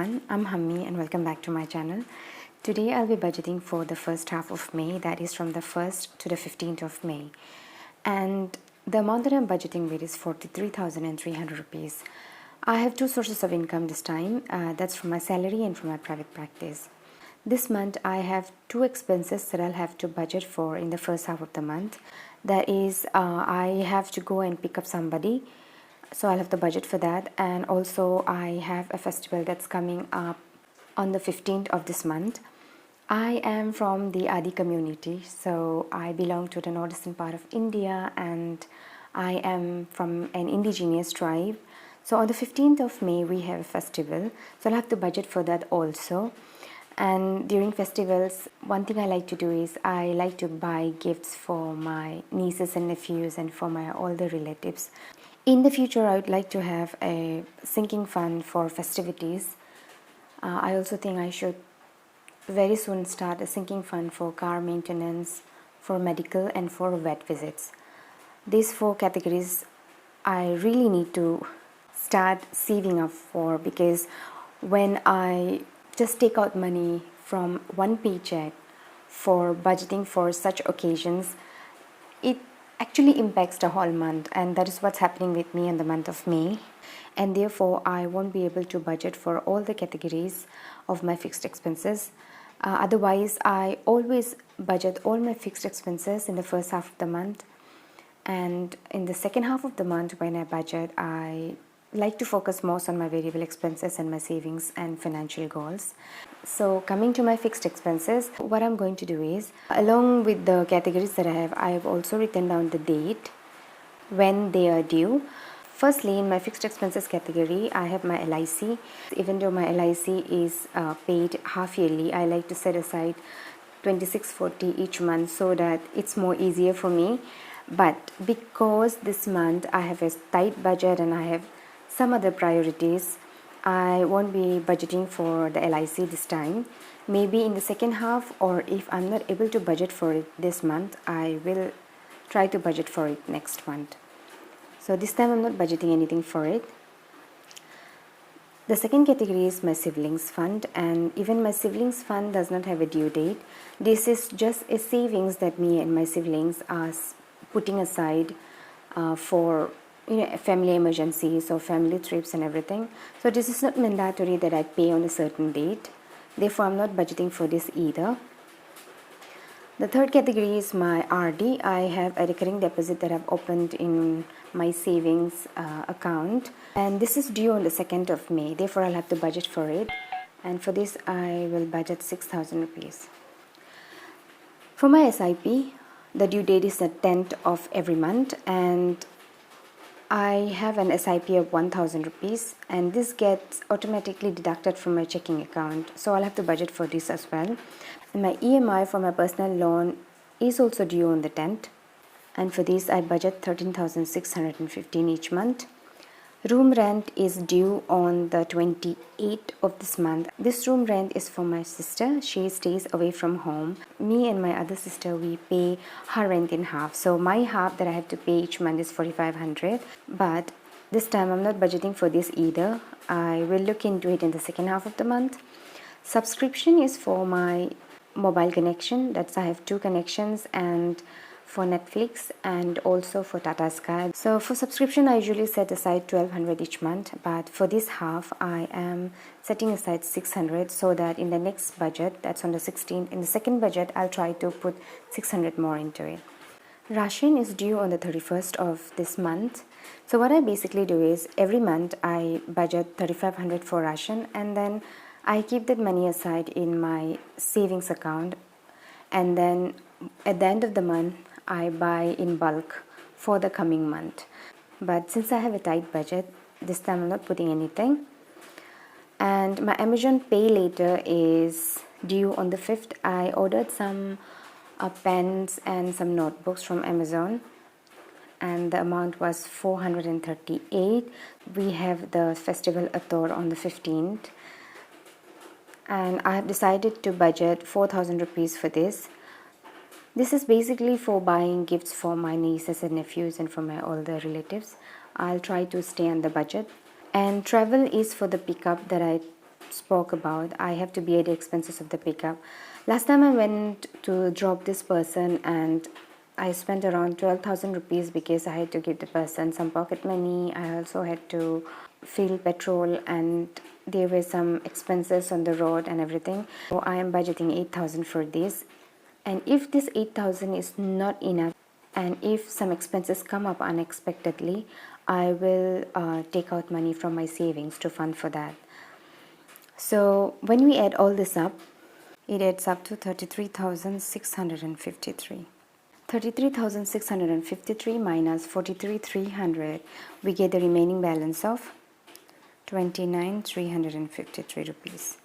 everyone, I'm Hammi and welcome back to my channel. Today I'll be budgeting for the first half of May, that is from the 1st to the 15th of May. And the amount that I'm budgeting with is 43,300 rupees. I have two sources of income this time, that's from my salary and from my private practice. This month I have two expenses that I'll have to budget for in the first half of the month. That is, I have to go and pick up somebody. So I'll have the budget for that, and also I have a festival that's coming up on the 15th of this month. I am from the Adi community, so I belong to the northeastern part of India and I am from an indigenous tribe. So on the 15th of May we have a festival, so I'll have to budget for that also. And during festivals, one thing I like to do is I like to buy gifts for my nieces and nephews and for my older relatives. In the future, I would like to have a sinking fund for festivities. I also think I should very soon start a sinking fund for car maintenance, for medical and for vet visits. These four categories I really need to start saving up for, because when I just take out money from one paycheck for budgeting for such occasions, it actually impacts the whole month, and that is what's happening with me in the month of May. And therefore I won't be able to budget for all the categories of my fixed expenses. Otherwise I always budget all my fixed expenses in the first half of the month, and in the second half of the month when I budget, I like to focus most on my variable expenses and my savings and financial goals. So coming to my fixed expenses, what I'm going to do is, along with the categories that I have also written down the date when they are due. Firstly, in my fixed expenses category, I have my LIC. Even though my LIC is paid half yearly, I like to set aside 2640 each month so that it's more easier for me. But because this month I have a tight budget and I have some other priorities, I won't be budgeting for the LIC this time. Maybe in the second half, or if I'm not able to budget for it this month, I will try to budget for it next month. So this time I'm not budgeting anything for it. The second category is my siblings fund, and even my siblings fund does not have a due date. This is just a savings that me and my siblings are putting aside for family emergencies or family trips and everything. So this is not mandatory that I pay on a certain date. Therefore, I'm not budgeting for this either. The third category is my RD. I have a recurring deposit that I've opened in my savings account, and this is due on the 2nd of May. Therefore, I'll have to budget for it, and for this I will budget 6,000 rupees. For my SIP, the due date is the 10th of every month, and I have an SIP of 1,000 rupees, and this gets automatically deducted from my checking account, so I'll have to budget for this as well. And my EMI for my personal loan is also due on the 10th, and for this I budget 13,615 each month. Room rent is due on the 28th of this month. This room rent is for my sister. She stays away from home. Me and my other sister, we pay her rent in half. So my half that I have to pay each month is 4,500. But this time I'm not budgeting for this either. I will look into it in the second half of the month. Subscription is for my mobile connection. That's, I have two connections, and for Netflix and also for Tata Sky. So for subscription I usually set aside 1,200 each month, but for this half I am setting aside 600, so that in the next budget, that's on the 16th, in the second budget I'll try to put 600 more into it. Ration is due on the 31st of this month. So what I basically do is, every month I budget 3,500 for ration, and then I keep that money aside in my savings account, and then at the end of the month I buy in bulk for the coming month. But since I have a tight budget, this time I'm not putting anything. And my Amazon Pay later is due on the 5th. I ordered some pens and some notebooks from Amazon, and the amount was 438. We have the festival Ator on the 15th, and I have decided to budget 4,000 rupees for this. This is basically for buying gifts for my nieces and nephews and for my older relatives. I'll try to stay on the budget. And travel is for the pickup that I spoke about, I have to bear the expenses of the pickup. Last time I went to drop this person and I spent around 12,000 rupees because I had to give the person some pocket money. I also had to fill petrol and there were some expenses on the road and everything. So I am budgeting 8,000 for this. And if this 8,000 is not enough and if some expenses come up unexpectedly, I will take out money from my savings to fund for that. So when we add all this up, it adds up to 33,653. 33,653 minus 43,300, we get the remaining balance of 29,353 rupees.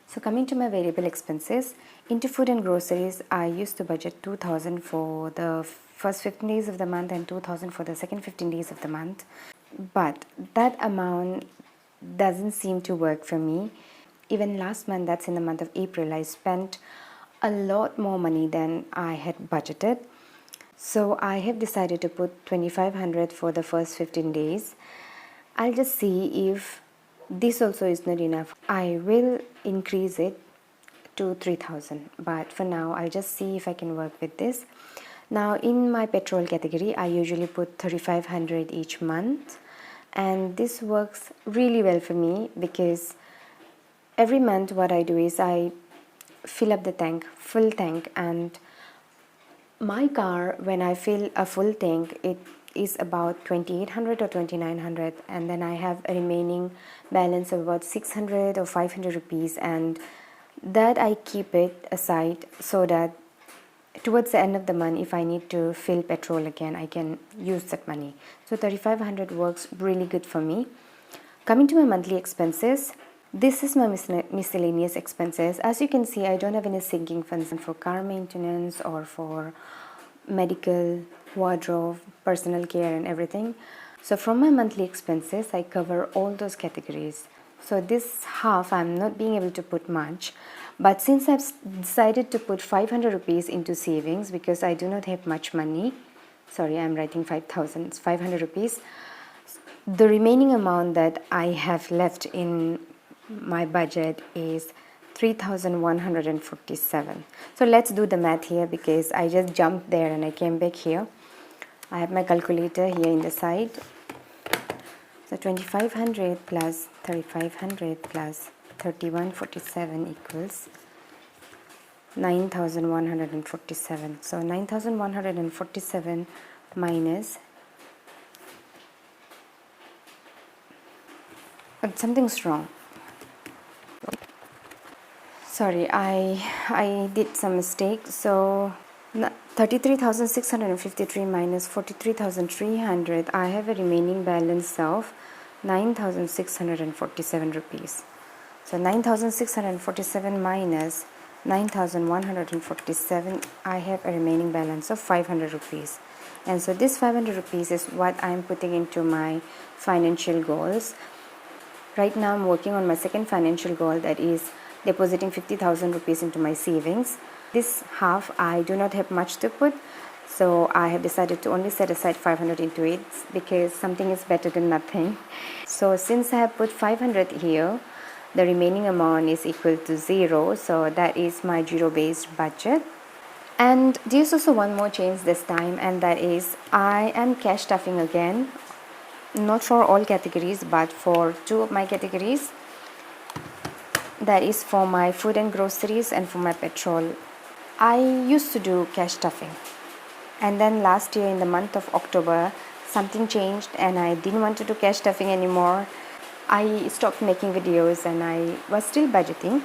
So coming to my variable expenses, into food and groceries, I used to budget 2,000 for the first 15 days of the month and 2,000 for the second 15 days of the month. But that amount doesn't seem to work for me. Even last month, that's in the month of April, I spent a lot more money than I had budgeted. So I have decided to put 2,500 for the first 15 days. I'll just see if this also is not enough. I will increase it to 3,000, but for now I'll just see if I can work with this. Now in my petrol category, I usually put 3,500 each month, and this works really well for me because every month what I do is I fill up the tank, full tank, and my car, when I fill a full tank, it is about 2,800 or 2,900, and then I have a remaining balance of about 600 or 500 rupees, and that I keep it aside so that towards the end of the month, if I need to fill petrol again, I can use that money. So 3,500 works really good for me. Coming to my monthly expenses, this is my miscellaneous expenses. As you can see, I don't have any sinking funds for car maintenance or for medical, wardrobe, personal care and everything. So from my monthly expenses, I cover all those categories. So this half, I'm not being able to put much. But since I've decided to put 500 rupees into savings because I do not have much money, sorry, I'm writing 5,000, it's 500 rupees. The remaining amount that I have left in my budget is 3,147. So let's do the math here because I just jumped there and I came back here. I have my calculator here in the side. So 2,500 plus 3,500 plus 3,147 equals 9,147. So 9,147 minus, something's wrong. Sorry, I did some mistake. So 33,653 minus 43,300, I have a remaining balance of 9,647 rupees. So 9,647 minus 9,147, I have a remaining balance of 500 rupees. And so this 500 rupees is what I'm putting into my financial goals. Right now I'm working on my second financial goal, that is depositing 50,000 rupees into my savings. This half I do not have much to put, so I have decided to only set aside 500 into it because something is better than nothing. So since I have put 500 here, the remaining amount is equal to 0, so that is my zero-based budget. And there's also one more change this time, and that is I am cash stuffing again, not for all categories but for two of my categories. That is for my food and groceries and for my petrol. I used to do cash stuffing, and then last year in the month of October something changed and I didn't want to do cash stuffing anymore. I stopped making videos and I was still budgeting.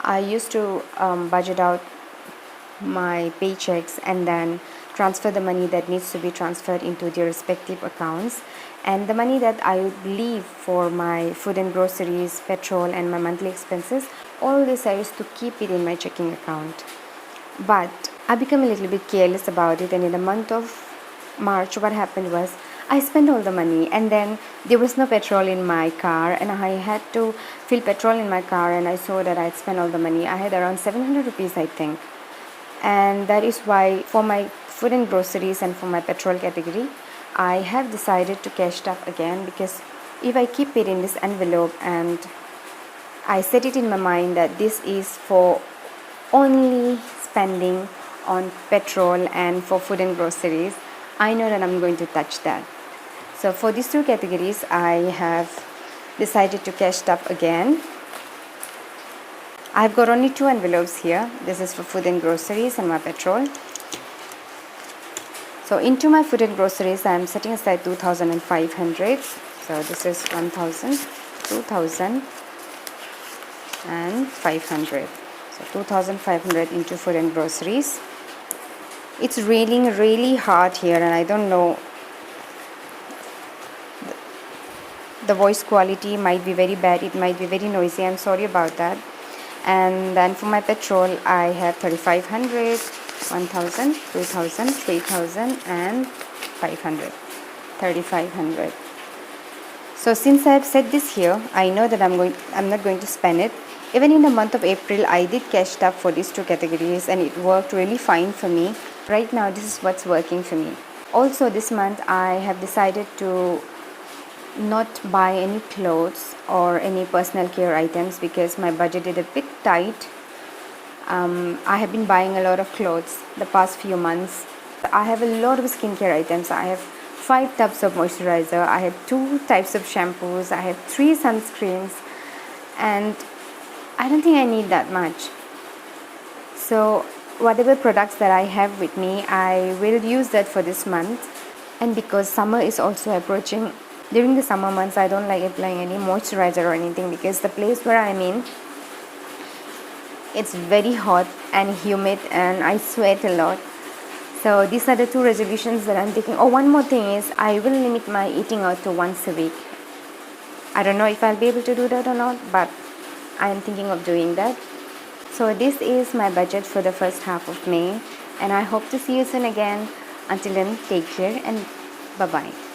I used to budget out my paychecks and then transfer the money that needs to be transferred into their respective accounts, and the money that I would leave for my food and groceries, petrol and my monthly expenses, all this I used to keep it in my checking account. But I became a little bit careless about it, and in the month of March what happened was I spent all the money and then there was no petrol in my car and I had to fill petrol in my car, and I saw that I had spent all the money. I had around 700 rupees I think, and that is why for my food and groceries and for my petrol category I have decided to cash stuff again, because if I keep it in this envelope and I set it in my mind that this is for only spending on petrol and for food and groceries. I know that I'm going to touch that. So for these two categories, I have decided to cash stuff again. I've got only 2 envelopes here. This is for food and groceries and my petrol. So into my food and groceries, I'm setting aside 2,500. So this is 1,000, 2,000 and 500. So 2,500 into food and groceries. It's raining really hard here, and I don't know, the voice quality might be very bad, it might be very noisy, I'm sorry about that. And then for my petrol, I have 3,500, 1,000, 2,000, 3,000 and 500, 3,500. So since I have set this here, I know that I'm not going to spend it. Even in the month of April, I did cash up for these two categories and it worked really fine for me. Right now, this is what's working for me. Also this month, I have decided to not buy any clothes or any personal care items because my budget is a bit tight. I have been buying a lot of clothes the past few months. I have a lot of skincare items. I have 5 tubs of moisturizer, I have 2 types of shampoos, I have 3 sunscreens, and I don't think I need that much. So whatever products that I have with me, I will use that for this month. And because summer is also approaching, during the summer months I don't like applying any moisturizer or anything because the place where I'm in, it's very hot and humid and I sweat a lot. So these are the 2 resolutions that I'm taking. Oh, one more thing is I will limit my eating out to once a week. I don't know if I'll be able to do that or not, but I am thinking of doing that. So this is my budget for the first half of May, and I hope to see you soon again. Until then, take care and bye-bye.